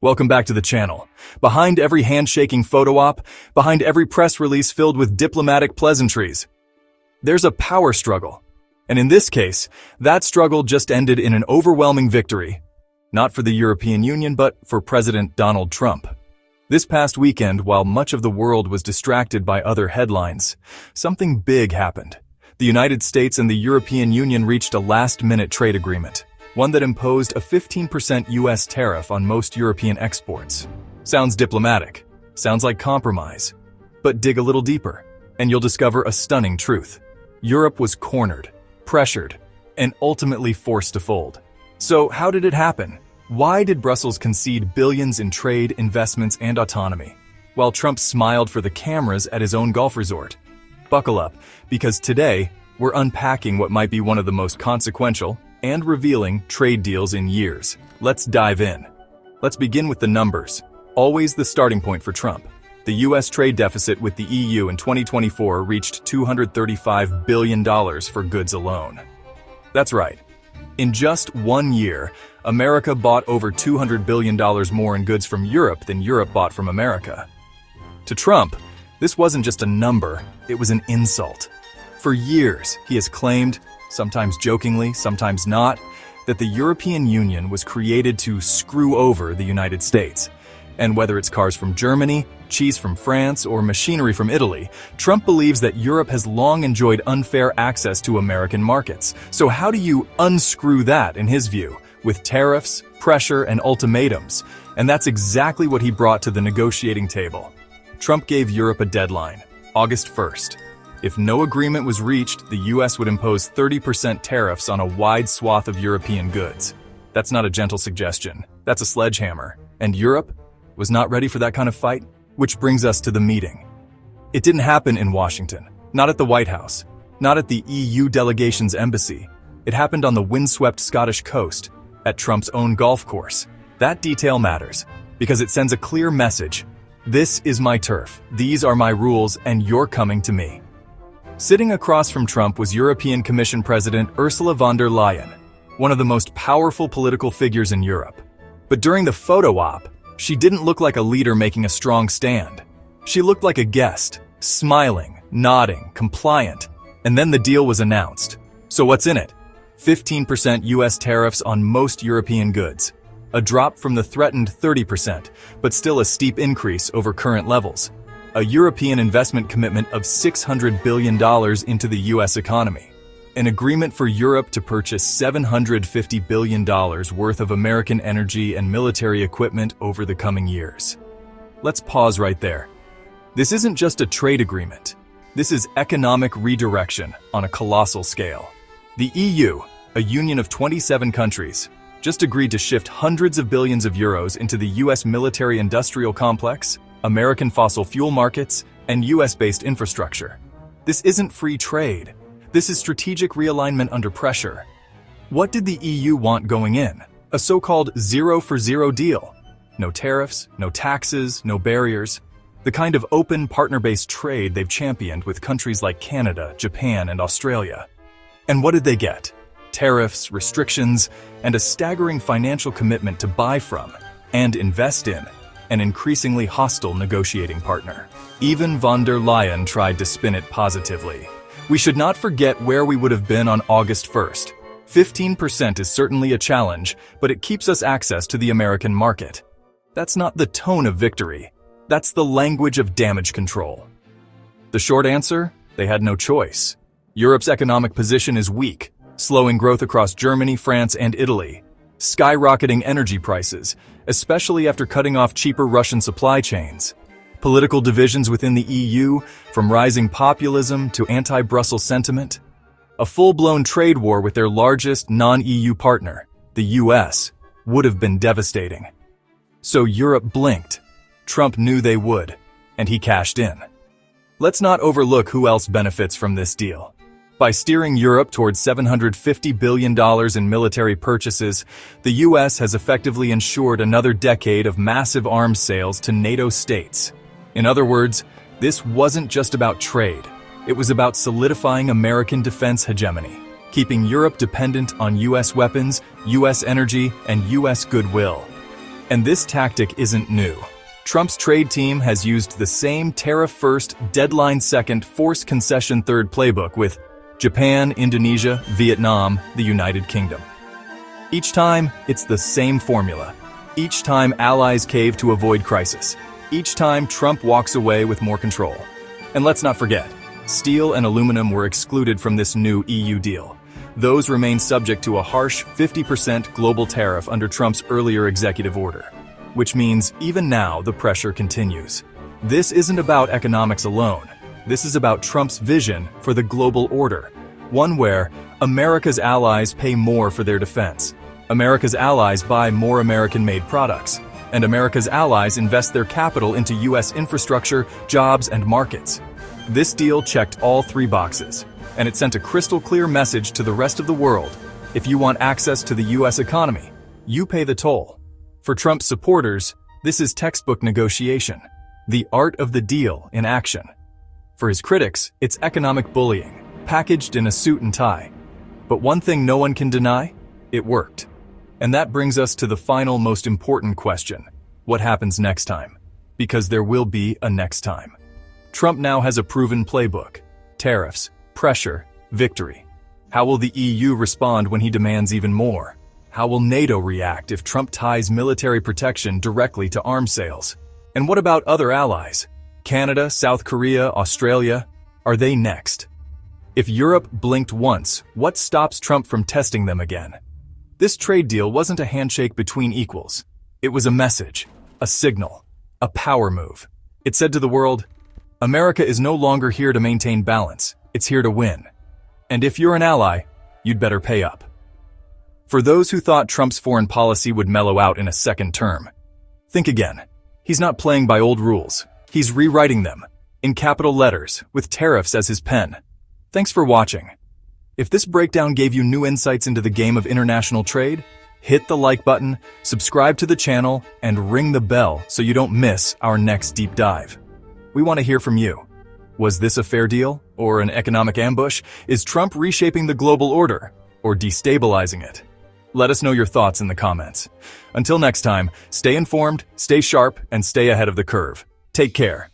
Welcome back to the channel. Behind every handshaking photo op, behind every press release filled with diplomatic pleasantries, there's a power struggle. And in this case, that struggle just ended in an overwhelming victory. Not for the European Union, but for President Donald Trump. This past weekend, while much of the world was distracted by other headlines, something big happened. The United States and the European Union reached a last-minute trade agreement. One that imposed a 15% US tariff on most European exports. Sounds diplomatic, sounds like compromise. But dig a little deeper, and you'll discover a stunning truth. Europe was cornered, pressured, and ultimately forced to fold. So how did it happen? Why did Brussels concede billions in trade, investments, and autonomy, while Trump smiled for the cameras at his own golf resort? Buckle up, because today, we're unpacking what might be one of the most consequential and revealing trade deals in years. Let's dive in. Let's begin with the numbers. Always the starting point for Trump. The US trade deficit with the EU in 2024 reached $235 billion for goods alone. That's right. In just 1 year, America bought over $200 billion more in goods from Europe than Europe bought from America. To Trump, this wasn't just a number, it was an insult. For years, he has claimed, sometimes jokingly, sometimes not, that the European Union was created to screw over the United States. And whether it's cars from Germany, cheese from France, or machinery from Italy, Trump believes that Europe has long enjoyed unfair access to American markets. So how do you unscrew that, in his view? With tariffs, pressure, and ultimatums. And that's exactly what he brought to the negotiating table. Trump gave Europe a deadline, August 1st. If no agreement was reached, the US would impose 30% tariffs on a wide swath of European goods. That's not a gentle suggestion. That's a sledgehammer. And Europe was not ready for that kind of fight? Which brings us to the meeting. It didn't happen in Washington, not at the White House, not at the EU delegation's embassy. It happened on the windswept Scottish coast, at Trump's own golf course. That detail matters, because it sends a clear message. This is my turf, these are my rules, and you're coming to me. Sitting across from Trump was European Commission President Ursula von der Leyen, one of the most powerful political figures in Europe. But during the photo op, she didn't look like a leader making a strong stand. She looked like a guest, smiling, nodding, compliant. And then the deal was announced. So what's in it? 15% US tariffs on most European goods. A drop from the threatened 30%, but still a steep increase over current levels. A European investment commitment of $600 billion into the US economy. An agreement for Europe to purchase $750 billion worth of American energy and military equipment over the coming years. Let's pause right there. This isn't just a trade agreement. This is economic redirection on a colossal scale. The EU, a union of 27 countries, just agreed to shift hundreds of billions of euros into the US military-industrial complex, American fossil fuel markets, and US-based infrastructure. This isn't free trade. This is strategic realignment under pressure. What did the EU want going in? A so-called zero-for-zero deal. No tariffs, no taxes, no barriers. The kind of open, partner-based trade they've championed with countries like Canada, Japan, and Australia. And what did they get? Tariffs, restrictions, and a staggering financial commitment to buy from and invest in an increasingly hostile negotiating partner. Even von der Leyen tried to spin it positively. We should not forget where we would have been on August 1st. 15% is certainly a challenge, but it keeps us access to the American market. That's not the tone of victory. That's the language of damage control. The short answer? They had no choice. Europe's economic position is weak, slowing growth across Germany, France, and Italy. Skyrocketing energy prices, especially after cutting off cheaper Russian supply chains. Political divisions within the EU, from rising populism to anti-Brussels sentiment. A full-blown trade war with their largest non-EU partner, the US, would have been devastating. So Europe blinked. Trump knew they would, and he cashed in. Let's not overlook who else benefits from this deal. By steering Europe towards $750 billion in military purchases, the US has effectively ensured another decade of massive arms sales to NATO states. In other words, this wasn't just about trade. It was about solidifying American defense hegemony, keeping Europe dependent on US weapons, US energy, and US goodwill. And this tactic isn't new. Trump's trade team has used the same tariff-first, deadline-second, forced concession-third playbook with Japan, Indonesia, Vietnam, the United Kingdom. Each time, it's the same formula. Each time, allies cave to avoid crisis. Each time, Trump walks away with more control. And let's not forget, steel and aluminum were excluded from this new EU deal. Those remain subject to a harsh 50% global tariff under Trump's earlier executive order, which means even now the pressure continues. This isn't about economics alone. This is about Trump's vision for the global order, one where America's allies pay more for their defense, America's allies buy more American-made products, and America's allies invest their capital into U.S. infrastructure, jobs, and markets. This deal checked all three boxes, and it sent a crystal-clear message to the rest of the world. If you want access to the U.S. economy, you pay the toll. For Trump's supporters, this is textbook negotiation, the art of the deal in action. For his critics, it's economic bullying, packaged in a suit and tie. But one thing no one can deny, it worked. And that brings us to the final, most important question. What happens next time? Because there will be a next time. Trump now has a proven playbook: tariffs, pressure, victory. How will the EU respond when he demands even more? How will NATO react if Trump ties military protection directly to arms sales? And what about other allies? Canada, South Korea, Australia? Are they next? If Europe blinked once, what stops Trump from testing them again? This trade deal wasn't a handshake between equals. It was a message, a signal, a power move. It said to the world, America is no longer here to maintain balance. It's here to win. And if you're an ally, you'd better pay up. For those who thought Trump's foreign policy would mellow out in a second term, think again. He's not playing by old rules. He's rewriting them, in capital letters, with tariffs as his pen. Thanks for watching. If this breakdown gave you new insights into the game of international trade, hit the like button, subscribe to the channel, and ring the bell so you don't miss our next deep dive. We want to hear from you. Was this a fair deal, or an economic ambush? Is Trump reshaping the global order, or destabilizing it? Let us know your thoughts in the comments. Until next time, stay informed, stay sharp, and stay ahead of the curve. Take care.